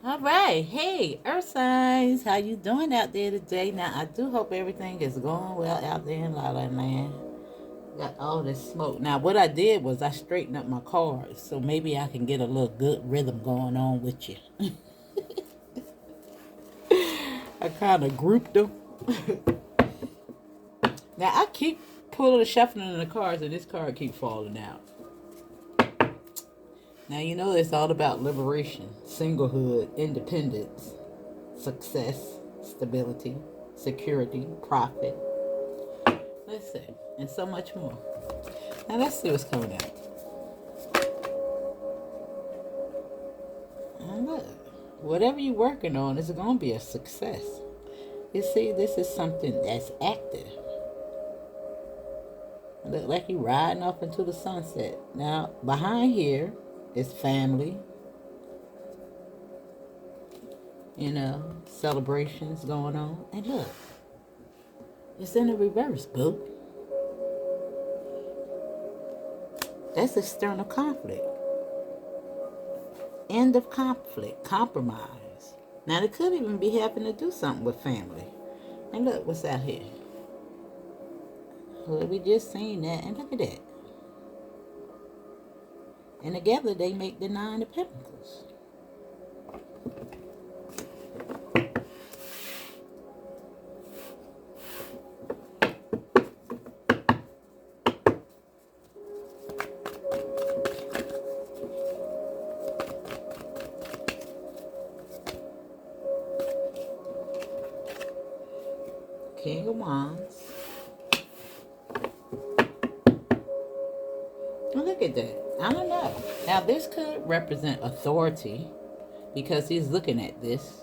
All right, hey, Earth signs, how you doing out there today? Now, I do hope everything is going well out there in La La Land. Got all this smoke. Now, what I did was I straightened up my cards, so maybe I can get a little good rhythm going on with you. I kind of grouped them. Now, I keep pulling and shuffling in the cards, and this card keep falling out. Now, you know it's all about liberation, singlehood, independence, success, stability, security, profit. Let's see. And so much more. Now let's see what's coming out. And look, whatever you're working on is going to be a success. You see, this is something that's active. Look like you're riding off into the sunset. Now, behind here is family. You know, celebrations going on. And look, it's in the reverse, boo. That's external conflict. End of conflict, compromise. Now, they could even be having to do something with family. And look what's out here. Well, we just seen that, and look at that. And together they make the Nine of Pentacles. King of Wands. Oh, look at that. I don't know. Now, this could represent authority because he's looking at this.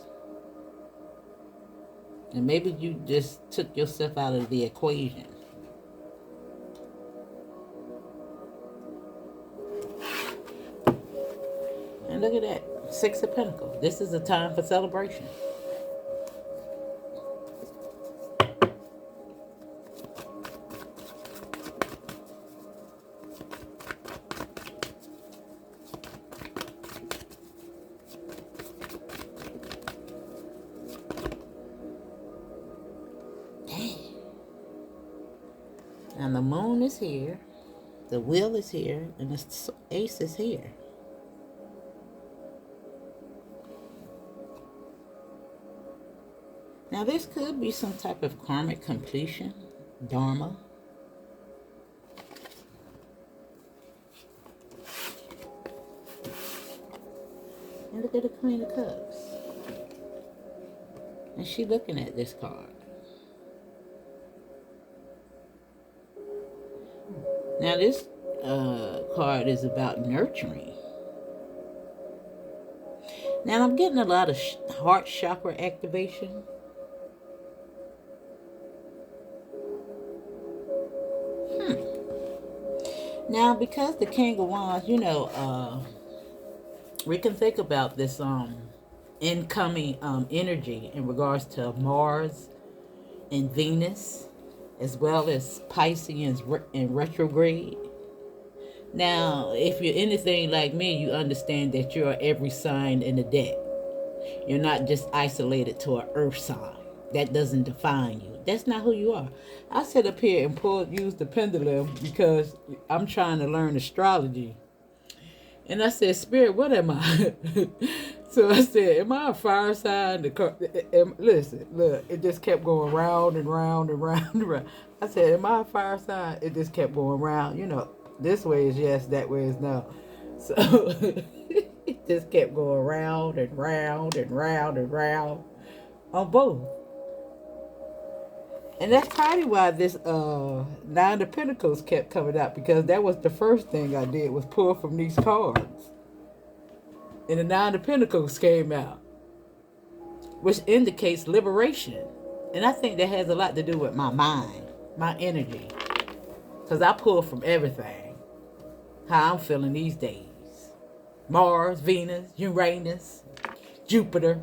And maybe you just took yourself out of the equation. And look at that. Six of Pentacles. This is a time for celebration. And the moon is here, the wheel is here, and the ace is here. Now this could be some type of karmic completion, dharma. And look at the Queen of Cups. And she looking at this card. Now this card is about nurturing. Now I'm getting a lot of heart chakra activation. Now because the King of Wands, you know, we can think about this incoming energy in regards to Mars and Venus, as well as Pisces in retrograde. Now, if you're anything like me, you understand that you're every sign in the deck. You're not just isolated to an earth sign. That doesn't define you. That's not who you are. I sit up here and use the pendulum because I'm trying to learn astrology. And I said, Spirit, what am I? So I said, am I a fire sign? Listen, look, it just kept going round and round and round and round. I said, am I a fire sign? It just kept going round. You know, this way is yes, that way is no. So it just kept going round and round and round and round on both. And that's probably why this Nine of Pentacles kept coming out, because that was the first thing I did was pull from these cards. And the Nine of Pentacles came out, which indicates liberation. And I think that has a lot to do with my mind, my energy. Because I pull from everything. How I'm feeling these days. Mars, Venus, Uranus, Jupiter.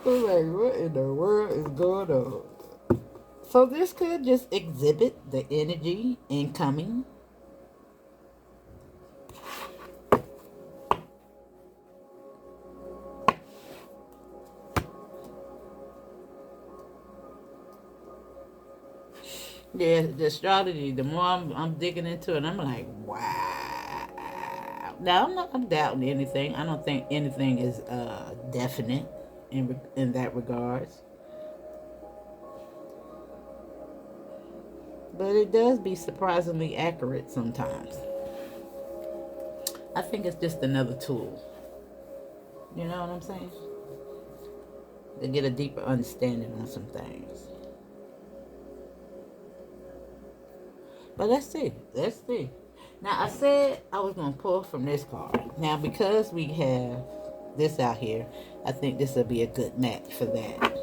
I'm like, what in the world is going on? So this could just exhibit the energy incoming. Yeah, the astrology, the more I'm digging into it, I'm like, wow. Now, I'm doubting anything. I don't think anything is definite in that regards. But it does be surprisingly accurate sometimes. I think it's just another tool. You know what I'm saying? To get a deeper understanding on some things. But let's see. Let's see. Now, I said I was going to pull from this card. Now, because we have this out here, I think this will be a good match for that.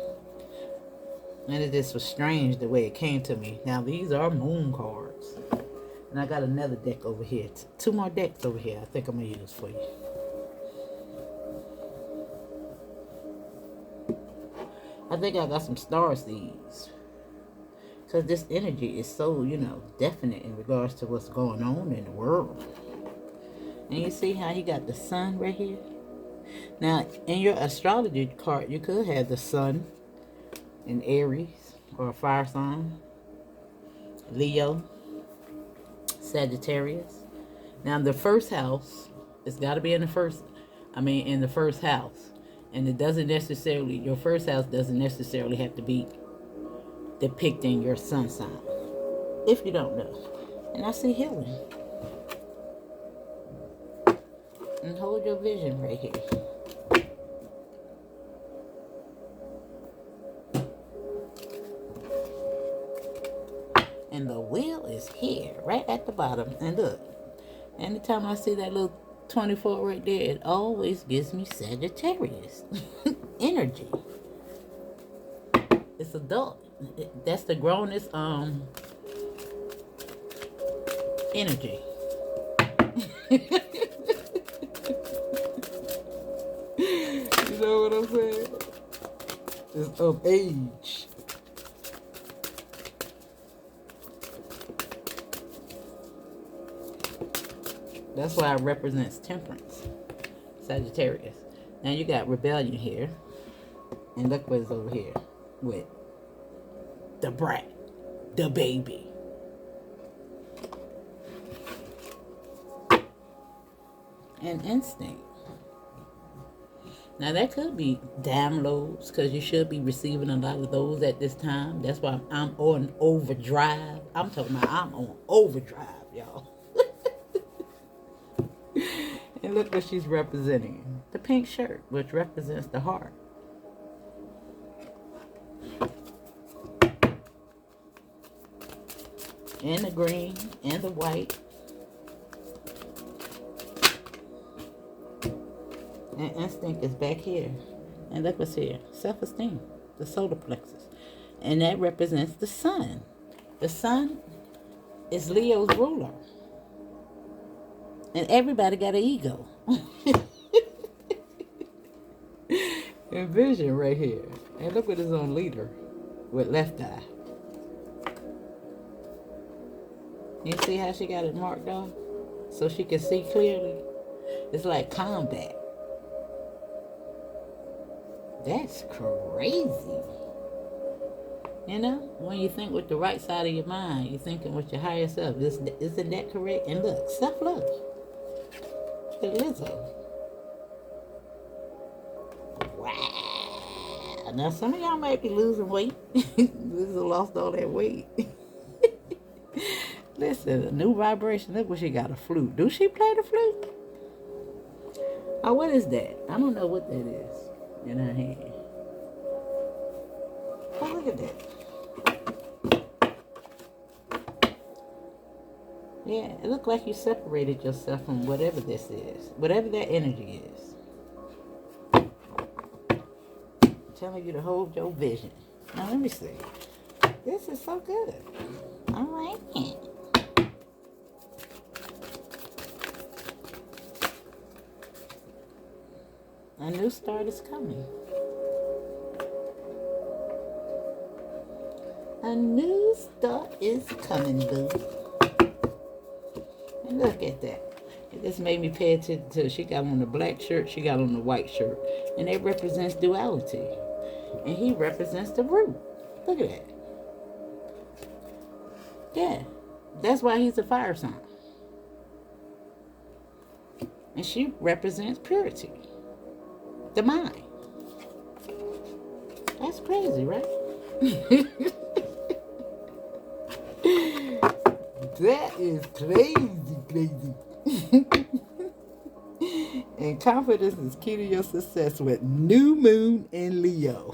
And it just was strange the way it came to me. Now, these are moon cards. And I got another deck over here. Two more decks over here I think I'm going to use for you. I think I got some star seeds. Because this energy is so, definite in regards to what's going on in the world. And you see how he got the sun right here? Now, in your astrology card, you could have the sun in Aries or a fire sign, Leo, Sagittarius. Now, the first house, it's got to be in the first house. And it doesn't necessarily, your first house doesn't necessarily have to be depicting your sun sign, if you don't know. And I see healing. And hold your vision right here. And the wheel is here, right at the bottom. And look, anytime I see that little 24 right there, it always gives me Sagittarius energy. It's adult. That's the grownest energy. You know what I'm saying? It's of age. That's why it represents temperance, Sagittarius. Now you got rebellion here. And look what's over here with the brat, the baby. And instinct. Now that could be downloads, because you should be receiving a lot of those at this time. That's why I'm on overdrive. I'm talking about I'm on overdrive, y'all. And look what she's representing. The pink shirt, which represents the heart. And the green and the white. And instinct is back here. And look what's here. Self-esteem. The solar plexus. And that represents the sun. The sun is Leo's ruler. And everybody got an ego. And vision right here. And look what is on leader with left eye. You see how she got it marked off? So she can see clearly. It's like combat. That's crazy. You know, when you think with the right side of your mind, you're thinking with your higher self. Isn't that correct? And look, self-love. Lizzo. Wow. Now, some of y'all might be losing weight. Lizzo lost all that weight. Listen, a new vibration. Look what she got, a flute. Do she play the flute? Oh, what is that? I don't know what that is in her hand. Oh, look at that. Yeah, it looked like you separated yourself from whatever this is. Whatever that energy is. Telling you to hold your vision. Now, let me see. This is so good. I like it. A new start is coming. A new start is coming, boo. And look at that. It just made me pay attention to, she got on the black shirt, she got on the white shirt. And it represents duality. And he represents the root. Look at that. Yeah, that's why he's a fire sign. And she represents purity, the mind. That's crazy, right? That is crazy. And confidence is key to your success with new moon in Leo.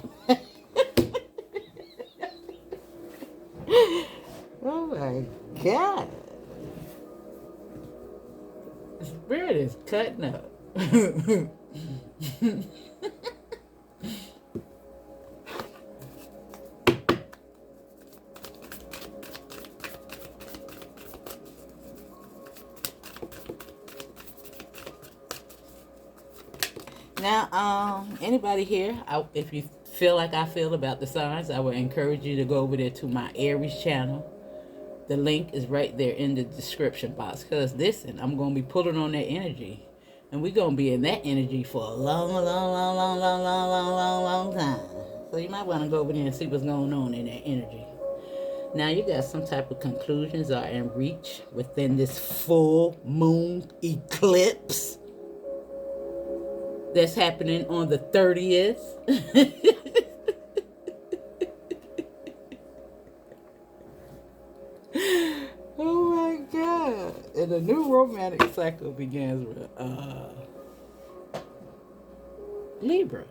Oh my God. Spirit is cutting up. Now, anybody here, if you feel like I feel about the signs, I would encourage you to go over there to my Aries channel. The link is right there in the description box. Because listen, I'm going to be pulling on that energy. And we're going to be in that energy for a long time. So you might want to go over there and see what's going on in that energy. Now you got some type of conclusions are in reach within this full moon eclipse that's happening on the 30th. Oh my God. And a new romantic cycle begins with Libra,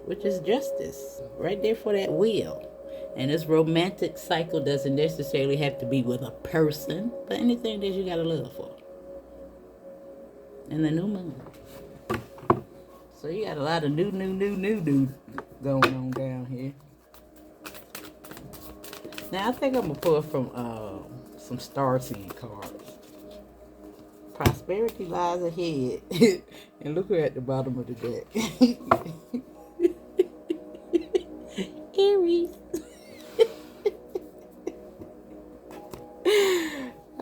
which is justice, right there for that wheel. And this romantic cycle doesn't necessarily have to be with a person, but anything that you got to love for. And the new moon. So you got a lot of new going on down here. Now I think I'm going to pull from some starseed cards. Prosperity lies ahead. And look at the bottom of the deck. Aries.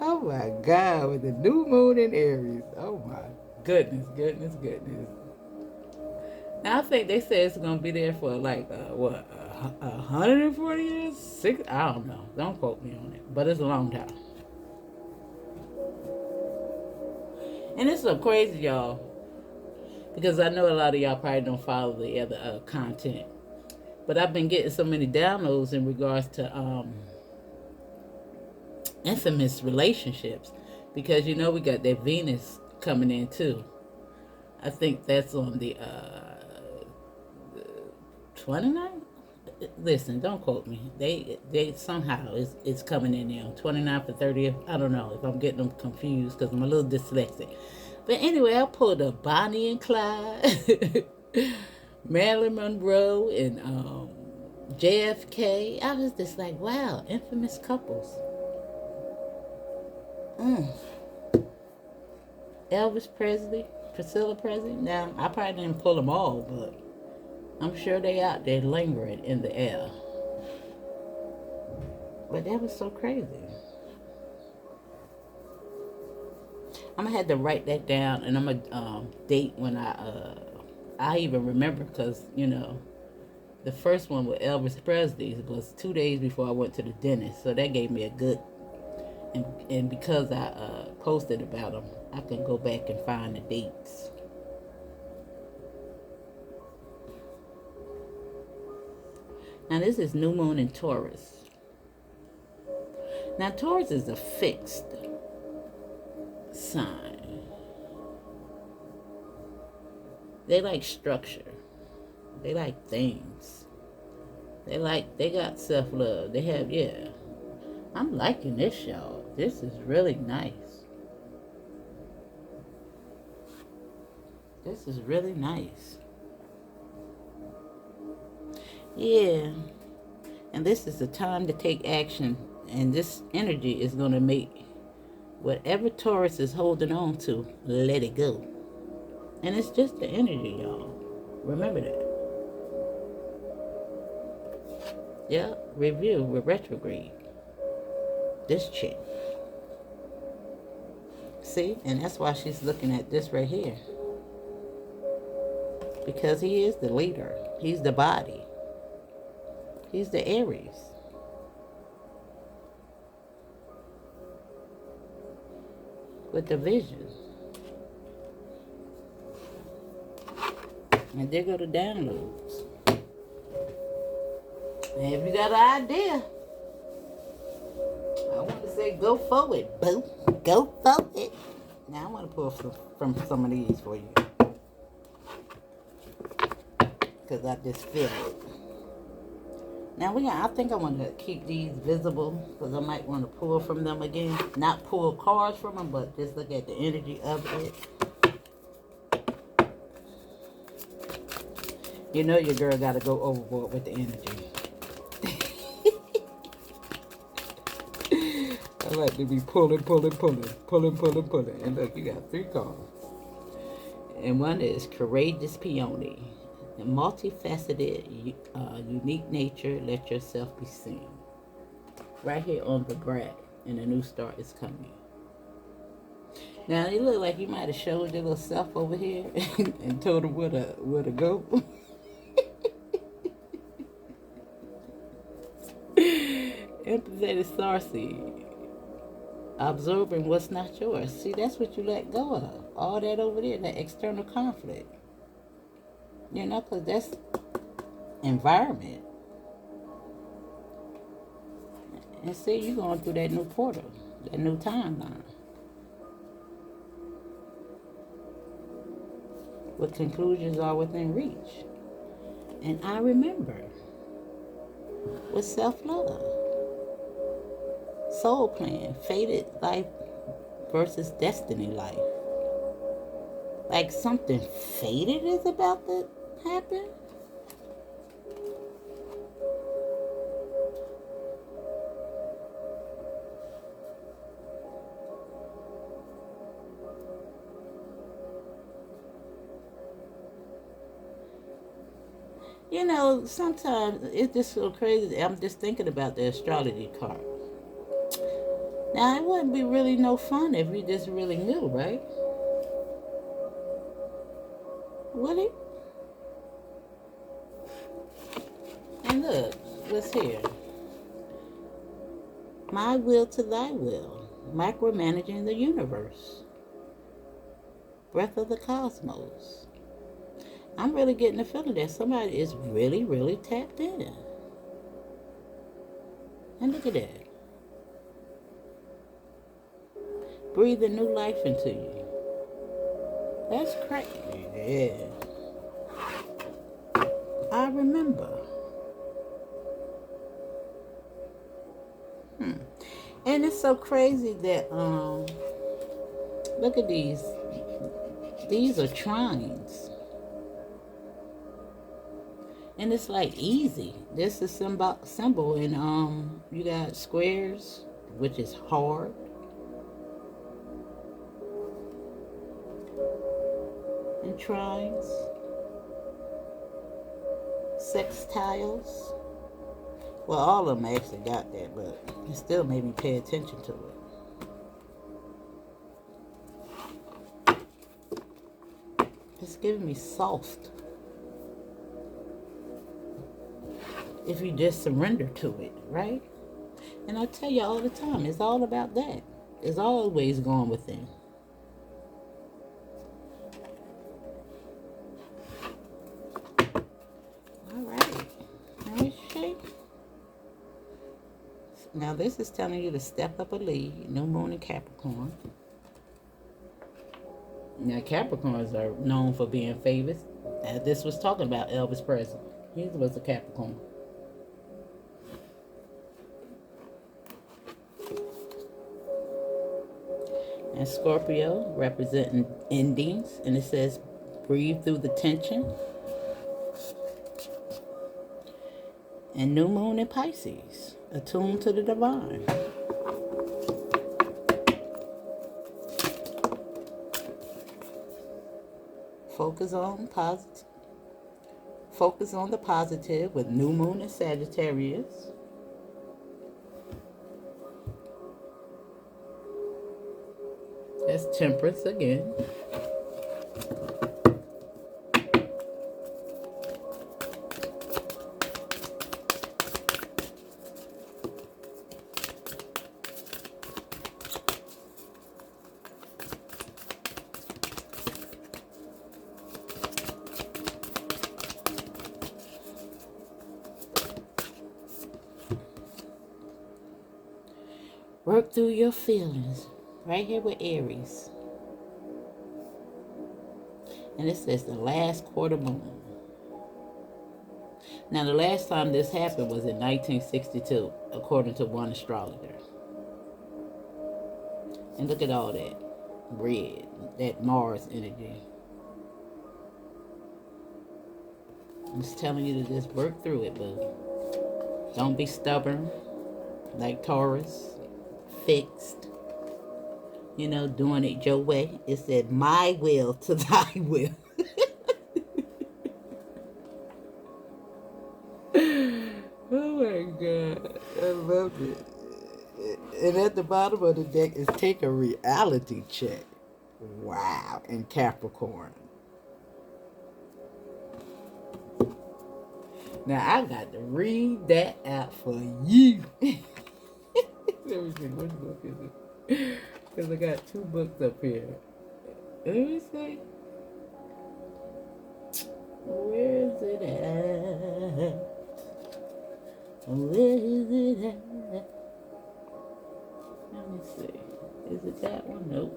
Oh my God, with the new moon in Aries. Oh my goodness. Now I think they say it's gonna be there for like 140 years? I don't know. Don't quote me on it, but it's a long time. And it's so crazy, y'all, because I know a lot of y'all probably don't follow the other content, but I've been getting so many downloads in regards to infamous relationships, because you know we got that Venus coming in too. I think that's on the 29th. Listen, don't quote me. They somehow it's coming in there on 29th or 30th. I don't know if I'm getting them confused because I'm a little dyslexic. But anyway, I pulled up Bonnie and Clyde, Marilyn Monroe, and JFK. I was just like, wow, infamous couples. Elvis Presley, Priscilla Presley. Now, I probably didn't pull them all, but I'm sure they out there lingering in the air. But that was so crazy. I'm gonna have to write that down, and I'm gonna date when I even remember, because you know the first one with Elvis Presley was 2 days before I went to the dentist, so that gave me a good. And because I posted about them, I can go back and find the dates. Now this is new moon in Taurus. Now Taurus is a fixed sign. They like structure. They like things. They got self-love. They have, yeah. I'm liking this, y'all. This is really nice. This is really nice. Yeah. And this is the time to take action. And this energy is going to make whatever Taurus is holding on to, let it go. And it's just the energy, y'all. Remember that. Yeah, review with retrograde. This chick. See? And that's why she's looking at this right here. Because he is the leader. He's the body. He's the Aries. with the vision. And there go the downloads. And if you got an idea, I want to say go for it, boo. Go for it. Now I want to pull from some of these for you. Because I just feel it. Now I think I want to keep these visible because I might want to pull from them again. Not pull cards from them, but just look at the energy of it. You know your girl got to go overboard with the energy. I like to be pulling. And look, you got 3 cards. And one is Courageous Peony. A multifaceted, unique nature, let yourself be seen. Right here on the brat, and a new start is coming. Now, it look like you might have showed your little self over here and told her where to go. Empathetic starseed. Absorbing what's not yours. See, that's what you let go of. All that over there, that external conflict. You know, because that's environment. And see, you're going through that new portal, that new timeline. What conclusions are within reach. And I remember with self-love. Soul plan, fated life versus destiny life. Like something fated is about to happen. You know, sometimes it's just so crazy. I'm just thinking about the astrology card. Now, it wouldn't be really no fun if we just really knew, right? Would it? And look, what's here? My will to thy will. Micromanaging the universe. Breath of the cosmos. I'm really getting the feeling that somebody is really, really tapped in. And look at that. Breathing new life into you. That's crazy. Yeah. I remember. And it's so crazy that, look at these. These are trines. And it's like easy. This is symbol and you got squares, which is hard. And trines. Sextiles. Well, all of them actually got that, but it still made me pay attention to it. It's giving me soft. If you just surrender to it, right? And I tell you all the time, it's all about that. It's always going within. All right. Now this is telling you to step up a lead. New moon in Capricorn. Now Capricorns are known for being favored. This was talking about Elvis Presley. He was a Capricorn. And Scorpio representing endings. And it says breathe through the tension. And new moon in Pisces. Attuned to the divine. Focus on positive. Focus on the positive with new moon in Sagittarius. That's Temperance again. Work through your feelings. Right here with Aries. And it says the last quarter moon. Now, the last time this happened was in 1962, according to one astrologer. And look at all that red, that Mars energy. I'm just telling you to just work through it, boo. Don't be stubborn, like Taurus. Fixed. You know, doing it your way. It said, my will to thy will. Oh my God. I love it. And at the bottom of the deck is take a reality check. Wow. And Capricorn. Now I got to read that out for you. Let me see, which book is it? Because I got two books up here. Let me see. Where is it at? Where is it at? Let me see. Is it that one? Nope.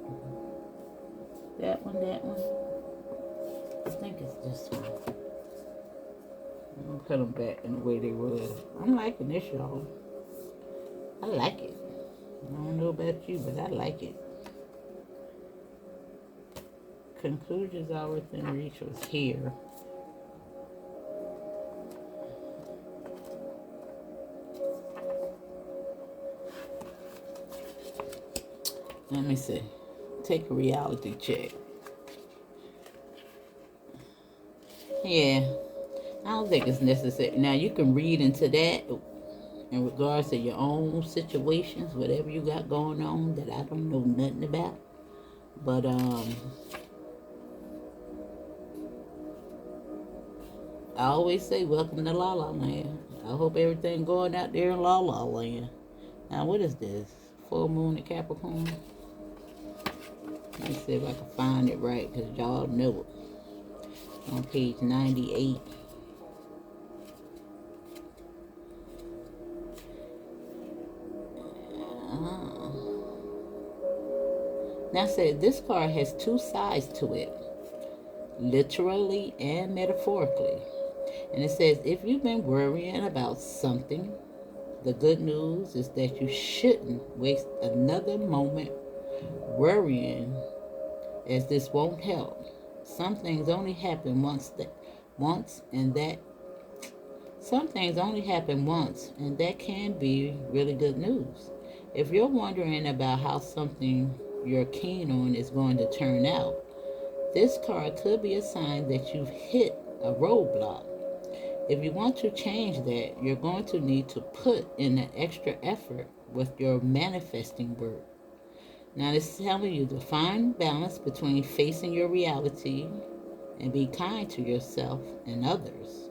That one, that one. I think it's this one. I'm gonna put them back in the way they were. I'm liking this, y'all. I like it. I don't know about you, but I like it. Conclusions are within reach was here. Let me see. Take a reality check. Yeah, I don't think it's necessary. Now, you can read into that in regards to your own situations, whatever you got going on that I don't know nothing about. But, I always say, welcome to La La Land. I hope everything going out there in La La Land. Now, what is this? Full moon at Capricorn? Let me see if I can find it right, because y'all know it. On page 98. Now, I said this card has two sides to it, literally and metaphorically. And it says, if you've been worrying about something, the good news is that you shouldn't waste another moment worrying, as this won't help. Some things only happen some things only happen once, and that can be really good news. If you're wondering about how something you're keen on is going to turn out, this card could be a sign that you've hit a roadblock. If you want to change that, you're going to need to put in an extra effort with your manifesting work. Now, this is telling you to find balance between facing your reality and be kind to yourself and others.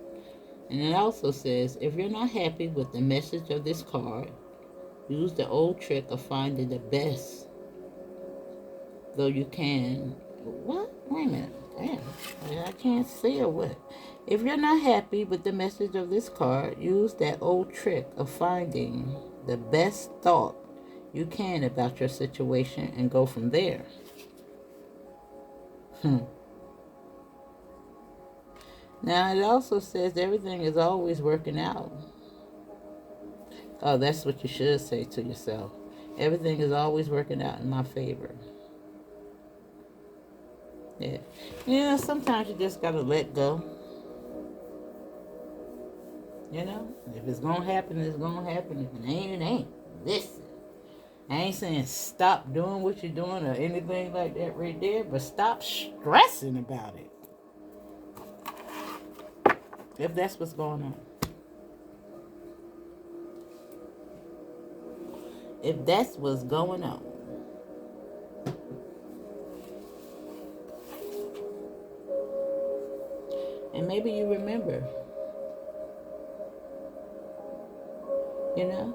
And it also says, if you're not happy with the message of this card, use the old trick of finding the best, though you can. What? Wait a minute. Damn. I can't see or what. If you're not happy with the message of this card, use that old trick of finding the best thought you can about your situation and go from there. Now, it also says everything is always working out. Oh, that's what you should say to yourself. Everything is always working out in my favor. Yeah. Yeah, sometimes you just got to let go. You know, if it's going to happen, it's going to happen. If it ain't, it ain't. Listen, I ain't saying stop doing what you're doing or anything like that right there, but stop stressing about it. If that's what's going on. If that's what's going on. And maybe you remember, you know,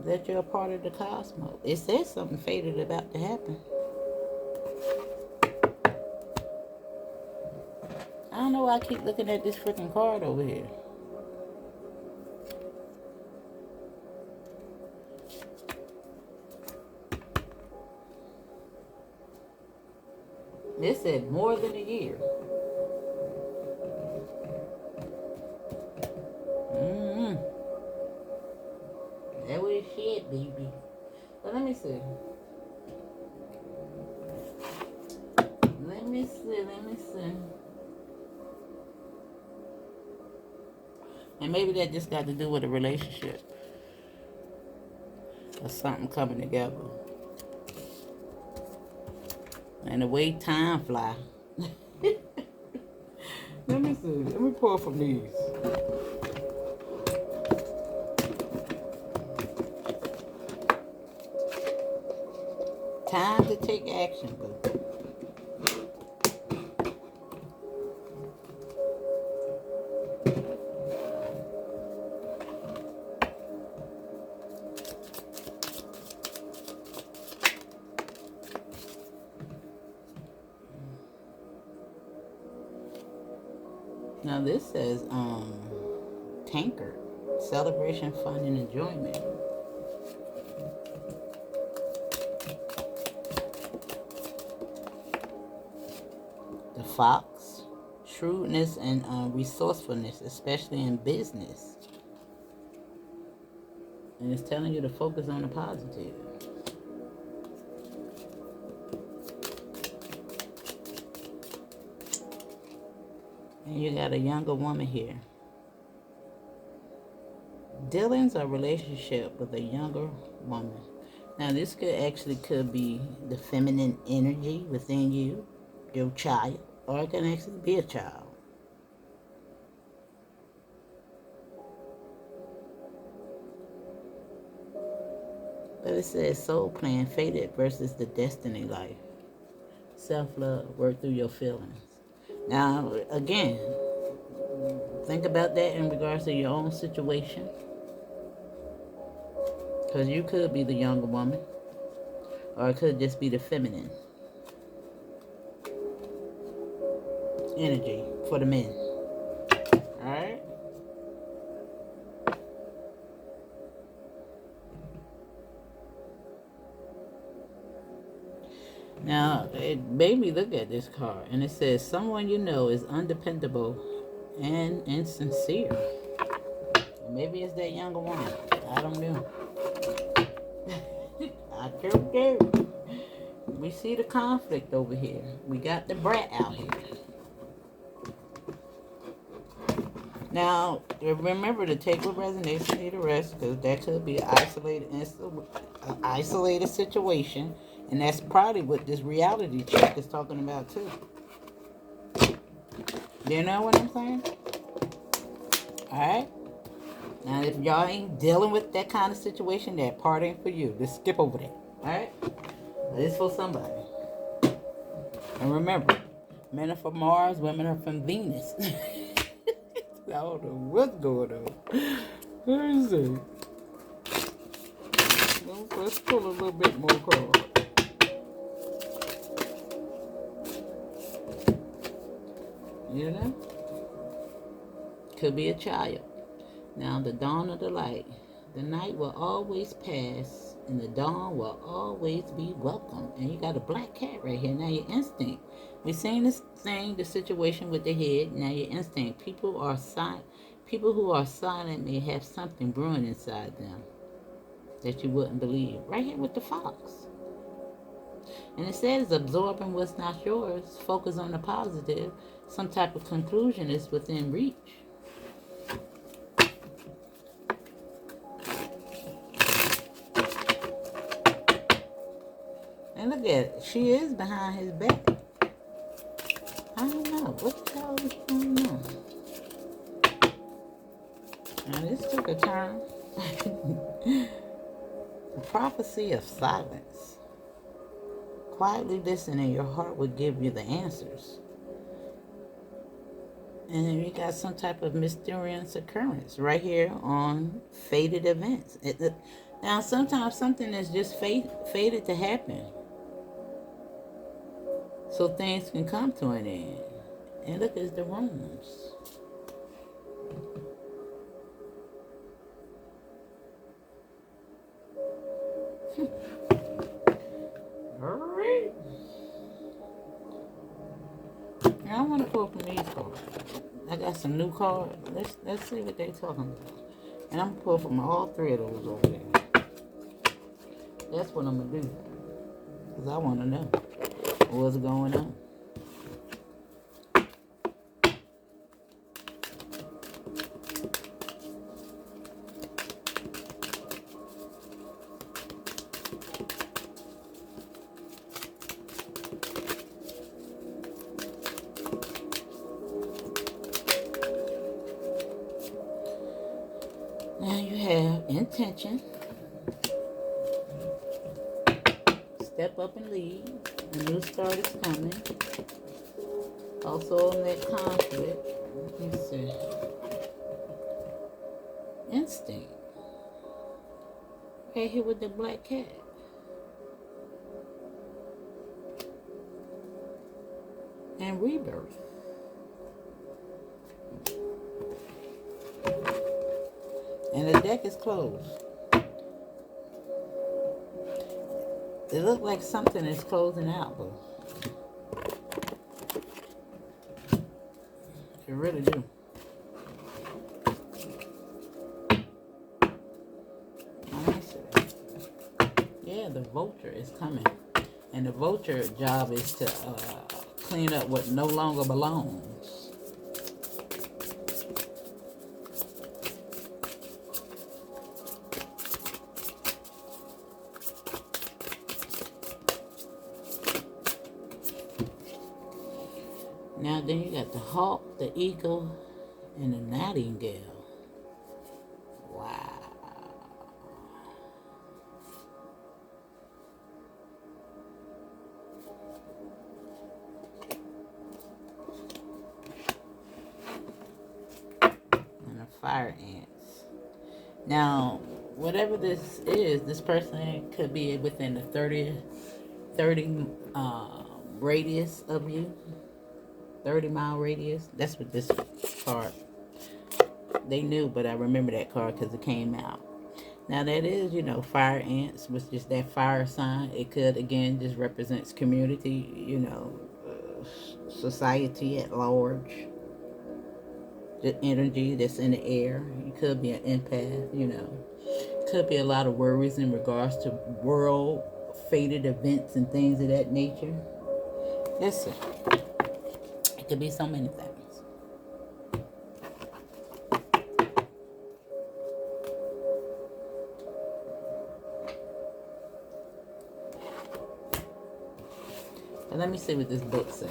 that you're a part of the cosmos. It says something fated about to happen. I don't know why I keep looking at this freaking card over here. They said more than a year. Mm-hmm. That was shit, baby. But let me see. Let me see. And maybe that just got to do with a relationship or something coming together. And the way time fly. Let me see. Let me pull from these. Time to take action, boo. Now this says tankard. Celebration, fun, and enjoyment. The fox. Shrewdness and resourcefulness, especially in business. And it's telling you to focus on the positive. And you got a younger woman here. Dealings or relationship with a younger woman. Now this could be the feminine energy within you, your child, or it can actually be a child. But it says soul plan fated versus the destiny life. Self-love, work through your feelings. Now, again, think about that in regards to your own situation. Because you could be the younger woman, or it could just be the feminine energy for the men. Alright? Now, it made me look at this card, and it says, someone you know is undependable and insincere. Maybe it's that younger woman. I don't know. I don't know. We see the conflict over here. We got the brat out here. Now, remember to take with resonates and leave the rest, because that could be an isolated situation, and that's probably what this reality check is talking about too. You know what I'm saying? Alright? Now, if y'all ain't dealing with that kind of situation, that part ain't for you. Just skip over that. Alright? This is for somebody. And remember, men are from Mars, women are from Venus. I don't know what's going on. Let me see. Let's pull a little bit more cards. You know? Could be a child. Now, the dawn of the light. The night will always pass, and the dawn will always be welcome. And you got a black cat right here. Now, your instinct. We're seeing this thing, the situation with the head. Now, your instinct. People who are silent may have something brewing inside them that you wouldn't believe. Right here with the fox. And it says absorbing what's not yours. Focus on the positive. Some type of conclusion is within reach. And look at it. She is behind his back. I don't know. What the hell is going on? Now this took a turn. The prophecy of silence. Quietly listen and your heart will give you the answers. And then you got some type of mysterious occurrence right here on fated events. Now sometimes something is just fated to happen. So things can come to an end. And look at the rooms. Alright. Now I want to pull from these cards. I got some new cards. Let's see what they're talking about. And I'm gonna pull from all three of those over there. That's what I'm gonna do. Because I want to know what's going on. Now you have intention. Step up and lead. A new start is coming. Also on that conflict. Let me see. Instinct. Right here with the black cat. And rebirth. And the deck is closed. It looks like something is closing out, but it really do. Yeah, the vulture is coming. And the vulture job is to clean up what no longer belongs. Now then you got the hawk, the eagle, and the nightingale. Wow. And the fire ants. Now, whatever this is, this person could be within the 30 radius of you. 30-mile radius. That's what this card, they knew, but I remember that card because it came out. Now that is, you know, fire ants, which is that fire sign. It could, again, just represents community, you know, society at large. The energy that's in the air. You could be an empath, you know. Could be a lot of worries in regards to world fated events and things of that nature. Listen. It could be so many things. But let me see what this book says.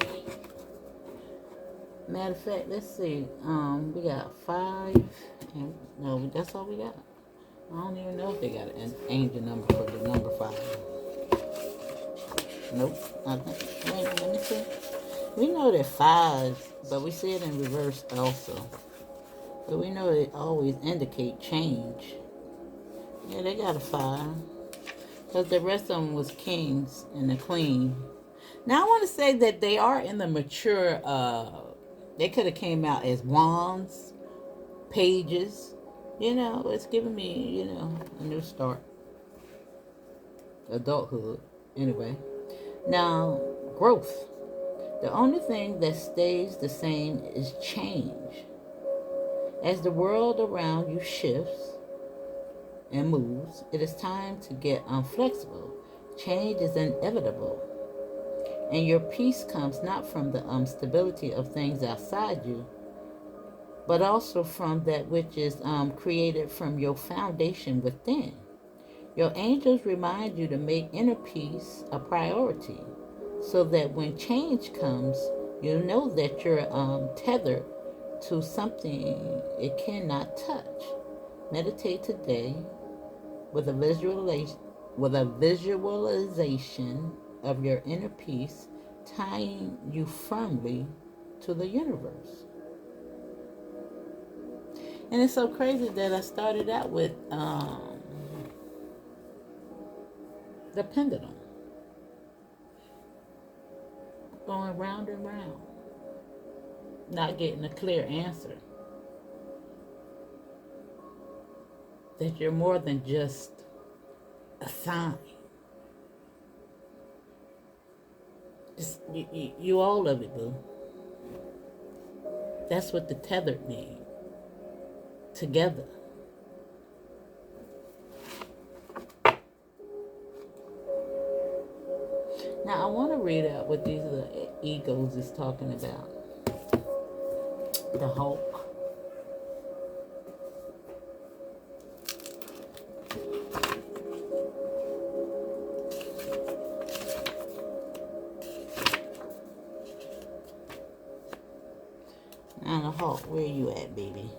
Matter of fact, let's see. We got 5. And no, that's all we got. I don't even know if they got an angel number for the number 5. Nope. Nothing. Wait, let me see. We know that 5, but we see it in reverse also. But we know it always indicate change. Yeah, they got a 5. Because the rest of them was kings and the queen. Now I want to say that they are in the mature, they could have came out as wands, pages. You know, it's giving me, you know, a new start. Adulthood. Anyway. Now, growth. The only thing that stays the same is change. As the world around you shifts and moves, it is time to get unflexible. Change is inevitable. And your peace comes not from the stability of things outside you, but also from that which is created from your foundation within. Your angels remind you to make inner peace a priority, so that when change comes, you know that you're tethered to something it cannot touch. Meditate today with a visualization of your inner peace, tying you firmly to the universe. And it's so crazy that I started out with the pendulum going round and round, not getting a clear answer. That you're more than just a sign. You all of it, boo. That's what the tethered mean. Together. Now I want to read out what these egos is talking about. The Hulk. Now the Hulk, where you at, baby?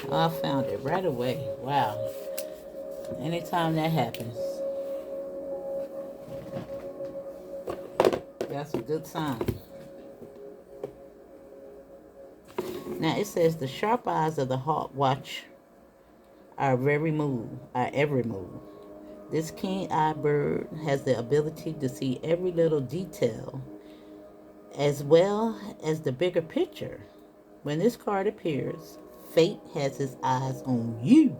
Oh, I found it right away. Wow. Anytime that happens, that's a good sign. Now it says the sharp eyes of the hawk watch our every move. This keen-eyed bird has the ability to see every little detail as well as the bigger picture. When this card appears, fate has its eyes on you,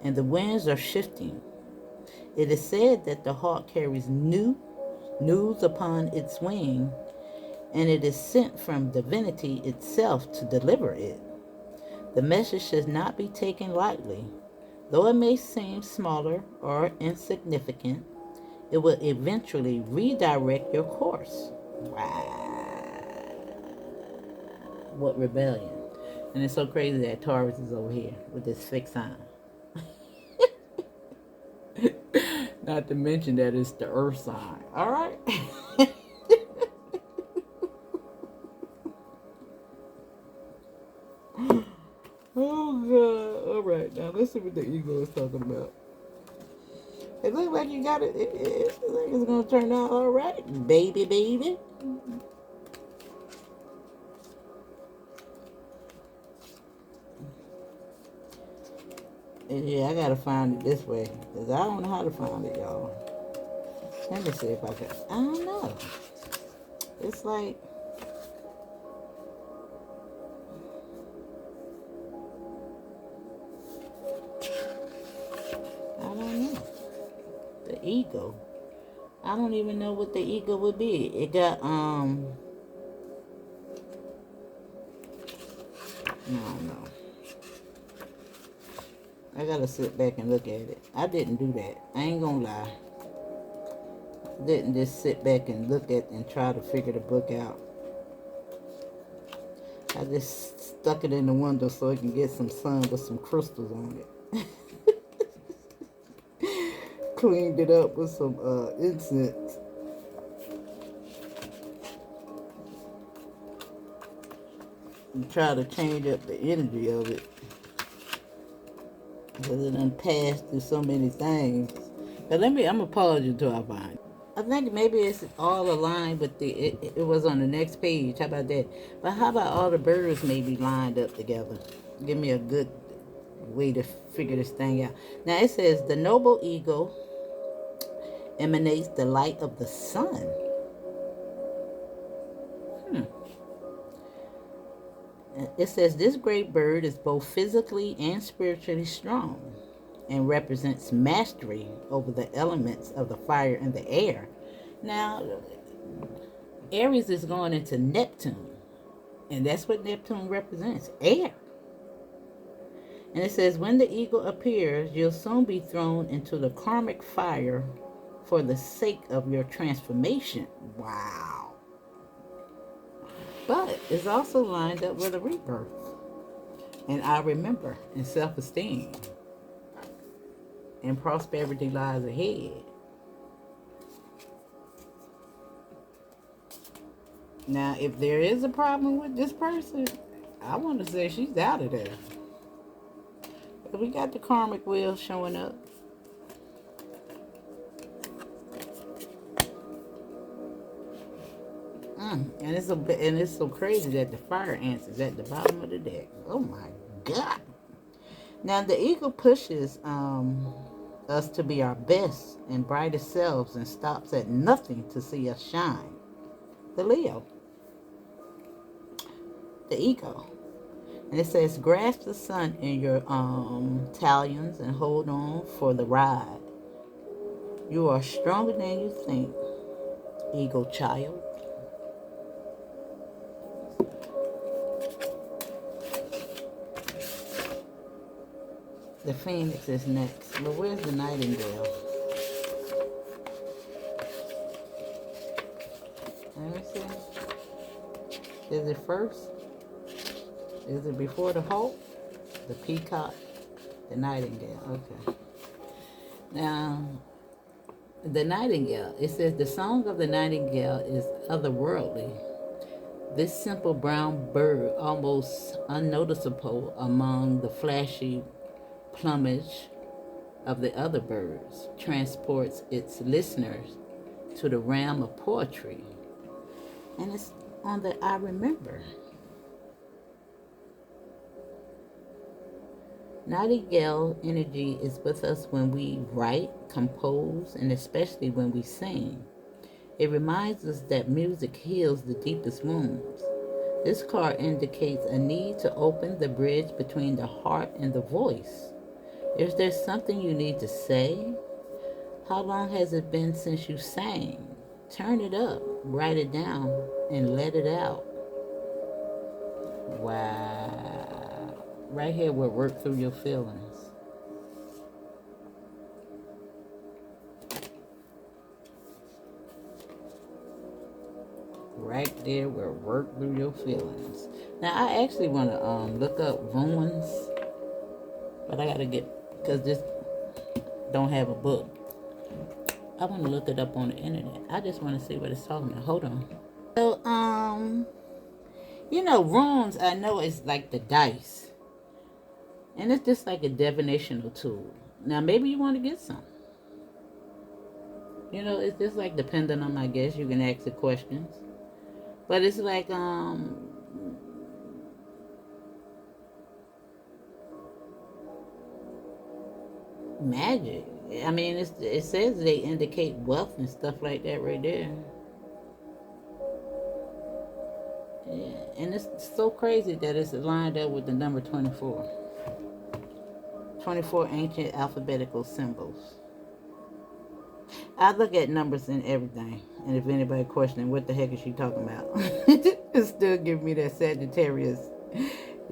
and the winds are shifting. It is said that the hawk carries news upon its wing, and it is sent from divinity itself to deliver it. The message should not be taken lightly. Though it may seem smaller or insignificant, it will eventually redirect your course. Wow. What rebellion. And it's so crazy that Taurus is over here with this fixed sign. Not to mention that it's the earth sign. All right? Oh, God. All right. Now, let's see what the ego is talking about. It looks like you got it. It looks like it's going to turn out all right. Baby, baby. And yeah, I got to find it this way. Because I don't know how to find it, y'all. Let me see if I can. I don't know. It's like. I don't know. The ego. I don't even know what the ego would be. It got, I don't know. I gotta sit back and look at it. I didn't do that. I ain't gonna lie. I didn't just sit back and look at and try to figure the book out. I just stuck it in the window so it can get some sun with some crystals on it. Cleaned it up with some incense. And try to change up the energy of it. Because it done passed through so many things. But I'm going to pause until I find it. I think maybe it's all aligned with it was on the next page. How about that? But how about all the birds maybe lined up together? Give me a good way to figure this thing out. Now it says the noble ego emanates the light of the sun. It says this great bird is both physically and spiritually strong and represents mastery over the elements of the fire and the air. Now, Aries is going into Neptune, and that's what Neptune represents, air. And it says, when the ego appears, you'll soon be thrown into the karmic fire for the sake of your transformation. Wow. But it's also lined up with a rebirth. And I remember, and self-esteem. And prosperity lies ahead. Now, if there is a problem with this person, I want to say she's out of there. But we got the karmic wheel showing up. And it's so crazy that the fire ants is at the bottom of the deck. Oh my God. Now the ego pushes us to be our best and brightest selves and stops at nothing to see us shine. The Leo. The ego. And it says, grasp the sun in your talons and hold on for the ride. You are stronger than you think, ego child. The phoenix is next. But where's the nightingale? Let me see. Is it first? Is it before the hawk? The peacock? The nightingale. Okay. Now, the nightingale. It says the song of the nightingale is otherworldly. This simple brown bird, almost unnoticeable among the flashy plumage of the other birds, transports its listeners to the realm of poetry. And it's on the I Remember. Nightingale energy is with us when we write, compose, and especially when we sing. It reminds us that music heals the deepest wounds. This card indicates a need to open the bridge between the heart and the voice. Is there something you need to say? How long has it been since you sang? Turn it up, write it down, and let it out. Wow. Right here will work through your feelings. Right there will work through your feelings. Now, I actually want to look up runes, but I got to get, because this don't have a book. I want to look it up on the internet. I just want to see what it's talking about. Hold on. So, you know, runes, I know it's like the dice. And it's just like a divinational tool. Now, maybe you want to get some. You know, it's just like depending on, I guess, you can ask the questions. But it's like, magic. I mean, it says they indicate wealth and stuff like that right there. Yeah, and it's so crazy that it's lined up with the number 24. 24 ancient alphabetical symbols. I look at numbers and everything, and if anybody questioning what the heck is she talking about, it still give me that Sagittarius,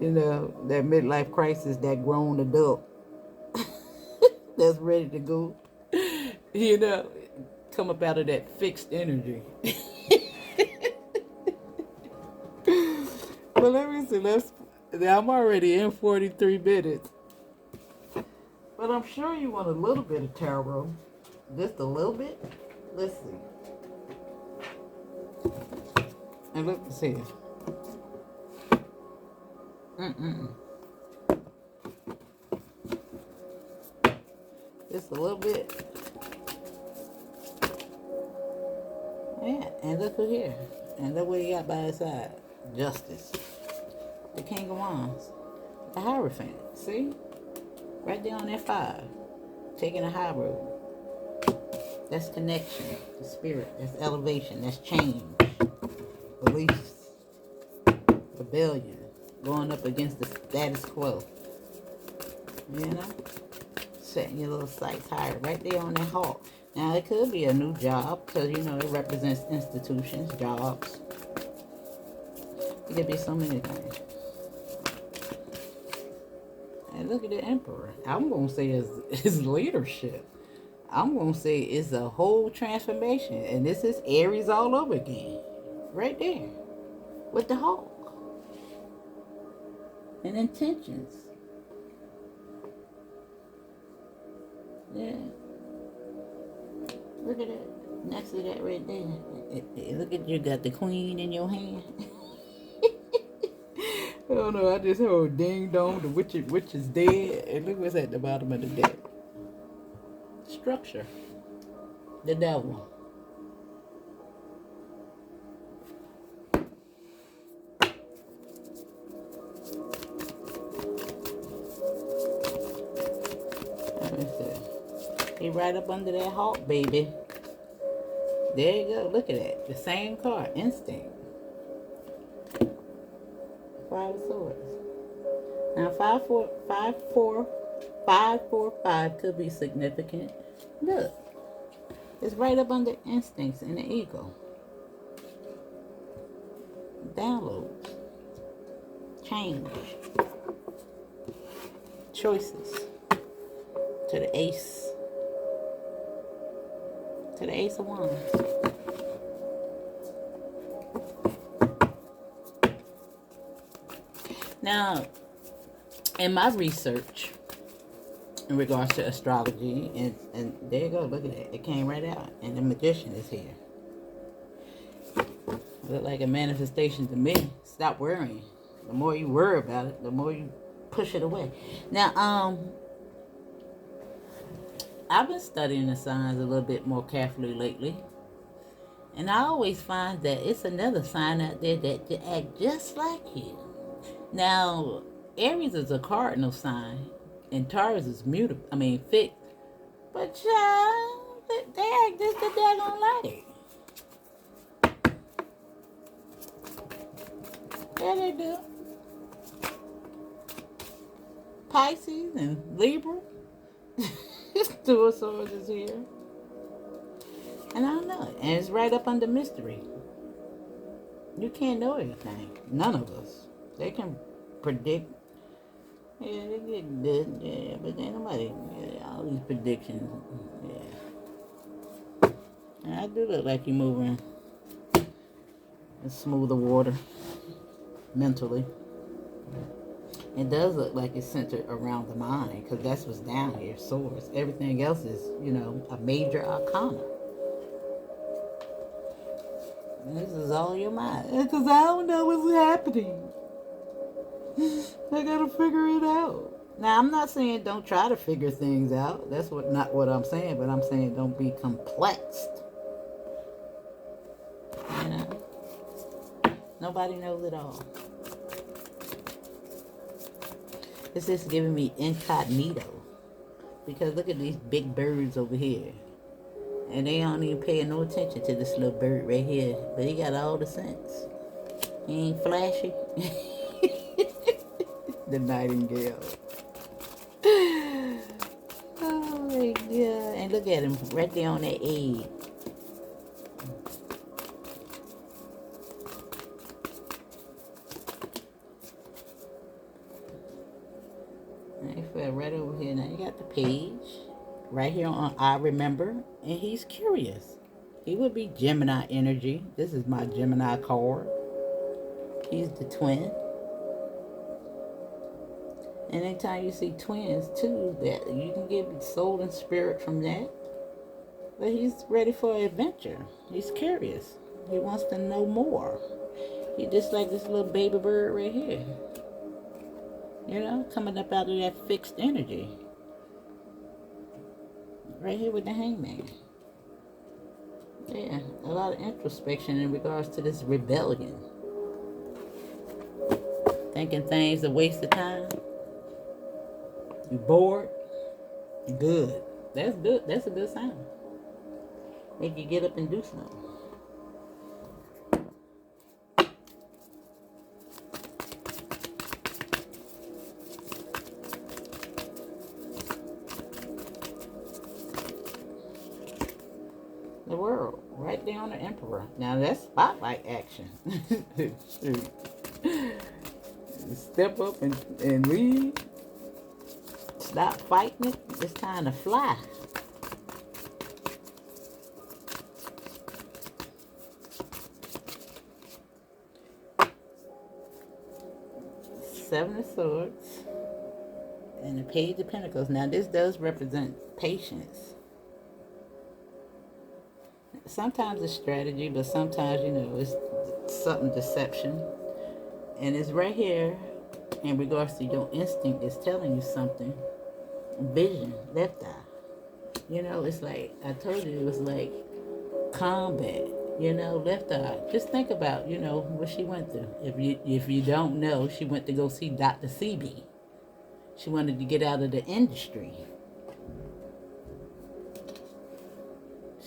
you know, that midlife crisis, that grown adult that's ready to go, you know, come up out of that fixed energy. Well, let me see. I'm already in 43 minutes. But I'm sure you want a little bit of tarot. Just a little bit. Let's see. And look and see. Just a little bit. Yeah, and look who here. And look what he got by his side. Justice. The King of Wands. The Hierophant. See? Right there on that 5. Taking a high road. That's connection. The spirit. That's elevation. That's change. Beliefs. Rebellion. Going up against the status quo. You know? Setting your little sights higher. Right there on that hawk. Now, it could be a new job because, you know, it represents institutions, jobs. It could be so many things. And look at the Emperor. I'm going to say it's leadership. I'm going to say it's a whole transformation. And this is Aries all over again. Right there. With the hawk. And intentions. Yeah. Look at that. Next to that right there. Look at you got the queen in your hand. I don't know. I just heard ding dong. The witch is dead. And look what's at the bottom of the deck. Structure. The devil. Let me see. He right up under that hawk, baby. There you go. Look at that. The same card. Instinct. 5 of Swords. Now 5, 4, 5 could be significant. Look. It's right up under instincts and the ego. Downloads. Change. Choices. To the ace. To the ace of wands. Now, in my research in regards to astrology, and there you go, look at it. It came right out. And the magician is here. Look like a manifestation to me. Stop worrying. The more you worry about it, the more you push it away. Now, I've been studying the signs a little bit more carefully lately. And I always find that it's another sign out there that act just like you. Now, Aries is a cardinal sign, and Taurus is mutable. I mean, fixed. But child, they act just the daggone like. Yeah, they do. Pisces and Libra. Two of Swords is here. And I don't know. And it's right up under mystery. You can't know everything. None of us. They can predict. Yeah, they get good. Yeah, but then nobody. Yeah, all these predictions. Yeah. And I do look like you're moving in smoother water mentally. It does look like it's centered around the mind, because that's what's down here, swords. Everything else is, a major arcana. This is all your mind. Because I don't know what's happening. I gotta figure it out. Now, I'm not saying don't try to figure things out. That's not what I'm saying, but I'm saying don't be complexed. Nobody knows it all. It's just giving me incognito. Because look at these big birds over here. And they aren't even paying no attention to this little bird right here. But he got all the sense. He ain't flashy. The nightingale. Oh my God. And look at him right there on that egg. Right over here. Now you got the page right here on I Remember, and he's curious. He would be Gemini energy. This is my Gemini card. He's the twin. And anytime you see twins too, that you can get soul and spirit from that. But he's ready for an adventure. He's curious. He wants to know more. He's just like this little baby bird right here. Coming up out of that fixed energy. Right here with the hangman. Yeah, a lot of introspection in regards to this rebellion. Thinking things a waste of time. You bored. Good. That's good. That's a good sign. Make you get up and do something. The world, right there on the Emperor. Now that's spotlight action. Step up and lead. Stop fighting it. It's time to fly. Seven of Swords and the Page of Pentacles. Now this does represent patience. Sometimes it's strategy, but sometimes, it's something deception. And it's right here in regards to your instinct is telling you something. Vision, left eye. It's like, I told you, it was like combat, left eye. Just think about, what she went through. If you don't know, she went to go see Dr. CB. She wanted to get out of the industry.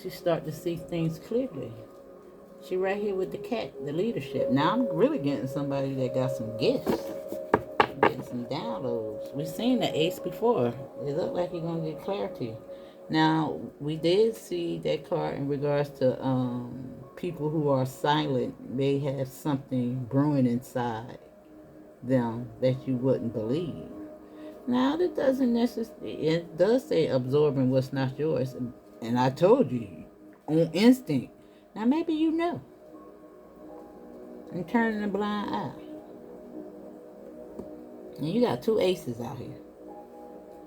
She started to see things clearly. She right here with the cat, the leadership. Now I'm really getting somebody that got some gifts. Getting some downloads. We've seen the ace before. It looked like you're going to get clarity. Now, we did see that card in regards to people who are silent. They have something brewing inside them that you wouldn't believe. Now, that doesn't necessarily, it does say absorbing what's not yours. And I told you, on instinct. Now, maybe you know. And turning a blind eye. And you got two aces out here.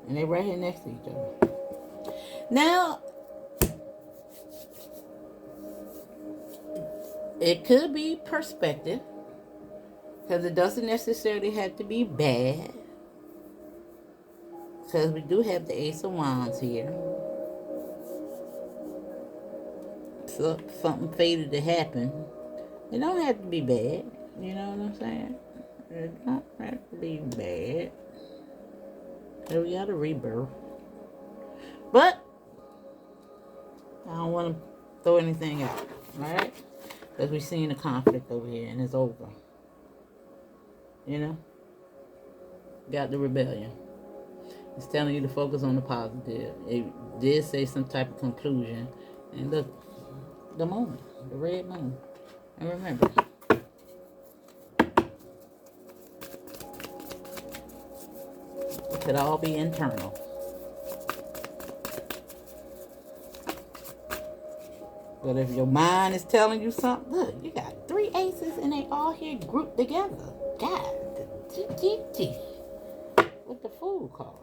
And they're right here next to each other. Now, it could be perspective. Because it doesn't necessarily have to be bad. Because we do have the Ace of Wands here. So something fated to happen. It don't have to be bad. You know what I'm saying? It don't have to be bad. So we got a rebirth. But I don't want to throw anything out. Alright? Because we're seeing a conflict over here and it's over. You know? Got the rebellion. It's telling you to focus on the positive. It did say some type of conclusion. And look, the moon, the red moon. And remember, it could all be internal. But if your mind is telling you something, look, you got three aces and they all here grouped together. God, with the Fool card.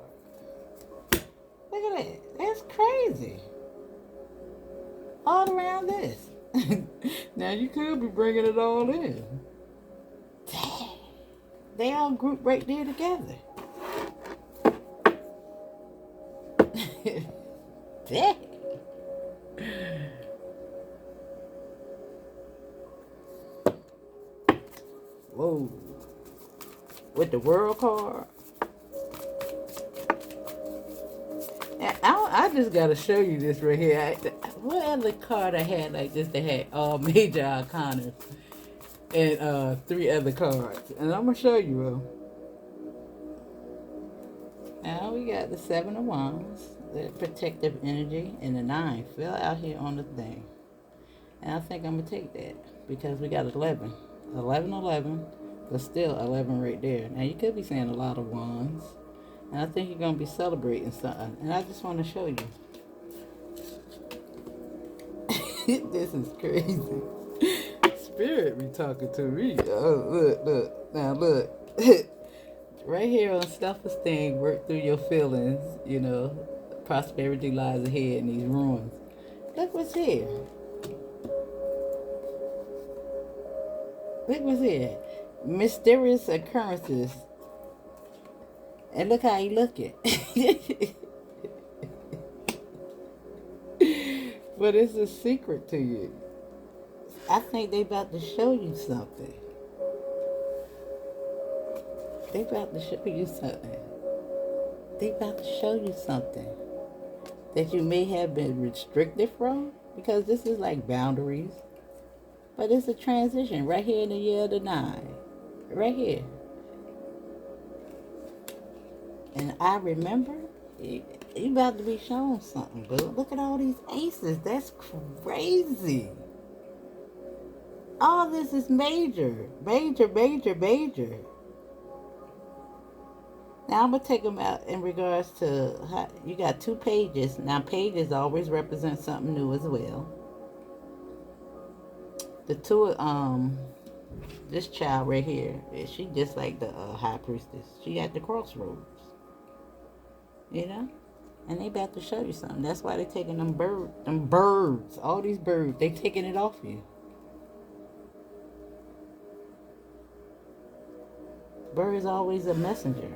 Look at that. That's crazy. All around this. Now you could be bringing it all in. Dang. They all grouped right there together. Dang. Whoa. With the World card. I just gotta show you this right here. What other card I had like this that had all major arcana and three other cards? And I'm gonna show you. Now we got the Seven of Wands, the protective energy, and the 9 fell out here on the thing. And I think I'm gonna take that because we got 11. 11, 11, but still 11 right there. Now you could be saying a lot of wands. And I think you're going to be celebrating something. And I just want to show you. This is crazy. Spirit be talking to me. Oh, look. Now, look. Right here on self-esteem, work through your feelings. You know, prosperity lies ahead in these ruins. Look what's here. Look what's here. Mysterious occurrences. And look how he looking. But it's a secret to you. I think they about to show you something. They about to show you something. They about to show you something that you may have been restricted from. Because this is like boundaries. But it's a transition right here in the year of the 9. Right here. And I remember, you about to be shown something, dude. Look at all these aces. That's crazy. All this is major. Major, major, major. Now I'm going to take them out in regards to, how, you got 2 pages. Now pages always represent something new as well. The two, this child right here, she just like the high priestess. She at the crossroads. You know? And they about to show you something. That's why they taking them birds, all these birds, they taking it off you. Bird is always a messenger.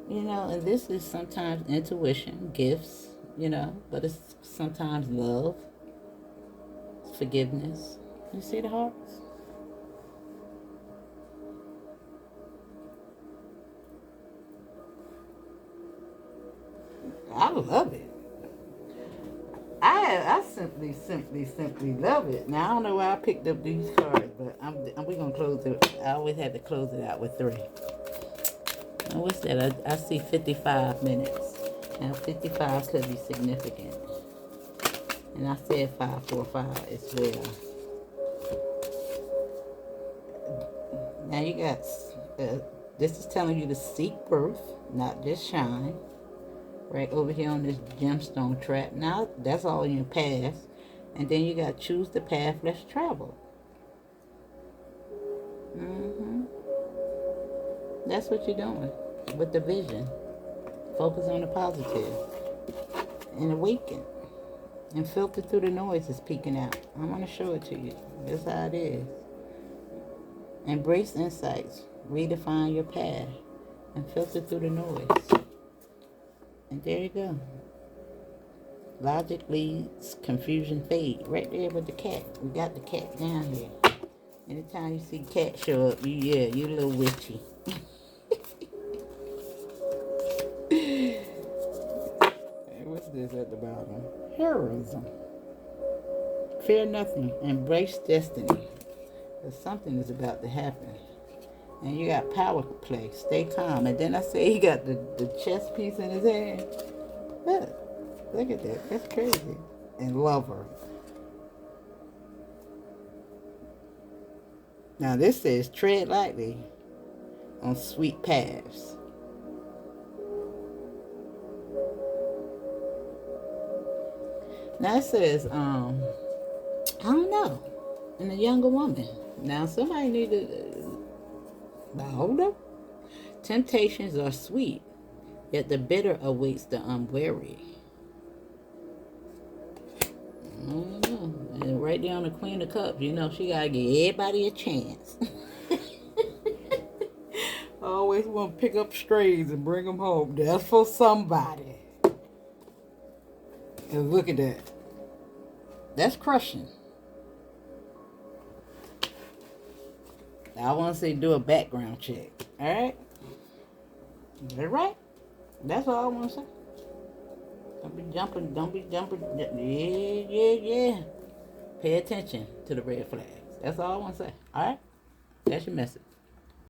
You know, and this is sometimes intuition, gifts, you know, but it's sometimes love, forgiveness. You see the hearts? I love it. I simply love it. Now, I don't know why I picked up these cards, but we're going to close it. I always had to close it out with 3. And what's that? I see 55 minutes. Now 55 could be significant. And I said 545 as well. Now you got, this is telling you to seek birth, not just shine. Right over here on this gemstone trap. Now that's all in your past. And then you got choose the path less traveled. That's what you're doing with the vision. Focus on the positive and awaken. And filter through the noise that's peeking out. I'm going to show it to you. That's how it is. Embrace insights. Redefine your path. And filter through the noise. And there you go. Logic leads, confusion fade. Right there with the cat. We got the cat down here. Anytime you see cat show up, you're a little witchy. Hey, what's this at the bottom? Heroism. Fear nothing. Embrace destiny. Because something is about to happen. And you got power play. Stay calm. And then I say he got the chess piece in his hand. Look at that. That's crazy. And lover. Now this says tread lightly on sweet paths. Now it says, I don't know. And a younger woman. Now somebody need to, hold up. Temptations are sweet, yet the bitter awaits the unwary. I don't know. And right there on the Queen of Cups, you know, she gotta give everybody a chance. I always want to pick up strays and bring them home. That's for somebody. And look at that. That's crushing. I want to say do a background check. Alright? All right? That's all I want to say. Don't be jumping. Don't be jumping. Yeah. Pay attention to the red flags. That's all I want to say. Alright? That's your message.